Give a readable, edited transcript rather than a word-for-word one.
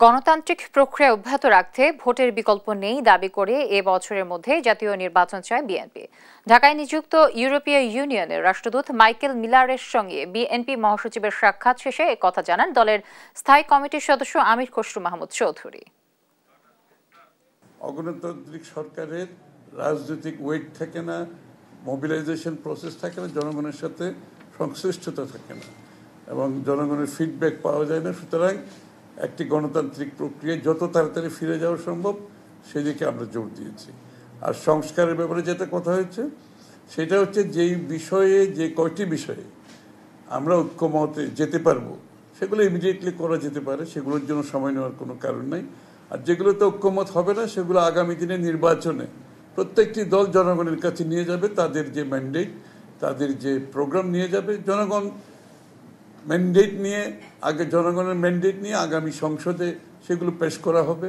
গণতান্ত্রিক প্রক্রিয়া অব্যাহত রাখতে ভোটের বিকল্প নেই দাবি করে এ বছরের মধ্যে জাতীয় নির্বাচন চায় বিএনপি। ঢাকায় নিযুক্ত ইউরোপীয় ইউনিয়নের রাষ্ট্রদূত মাইকেল মিলারের সঙ্গে বিএনপি মহাসচিবের সাক্ষাৎ শেষে একথা জানান দলের স্থায়ী কমিটির সদস্য আমির খসরু মাহমুদ চৌধুরী। অগণতান্ত্রিক সরকারের রাজনৈতিক ওয়েট থাকে না, মোবিলাইজেশন প্রসেস থাকে না, জনগণের সাথে সংশ্লিষ্টতা থাকে না এবং জনগণের ফিডব্যাক পাওয়া যায় না। সুতরাং একটি গণতান্ত্রিক প্রক্রিয়ায় যত তাড়াতাড়ি ফিরে যাওয়া সম্ভব সেদিকে আমরা জোর দিয়েছি। আর সংস্কারের ব্যাপারে যেটা কথা হয়েছে সেটা হচ্ছে যেই বিষয়ে, যে কয়টি বিষয়ে আমরা ঐক্যমতে যেতে পারবো সেগুলো ইমিডিয়েটলি করা যেতে পারে, সেগুলোর জন্য সময় নেওয়ার কোনো কারণ নাই। আর যেগুলোতে ঐক্যমত হবে না সেগুলো আগামী দিনে নির্বাচনে প্রত্যেকটি দল জনগণের কাছে নিয়ে যাবে, তাদের যে ম্যান্ডেট, তাদের যে প্রোগ্রাম নিয়ে যাবে। জনগণের ম্যান্ডেট নিয়ে আগামী সংসদে সেগুলো পেশ করা হবে।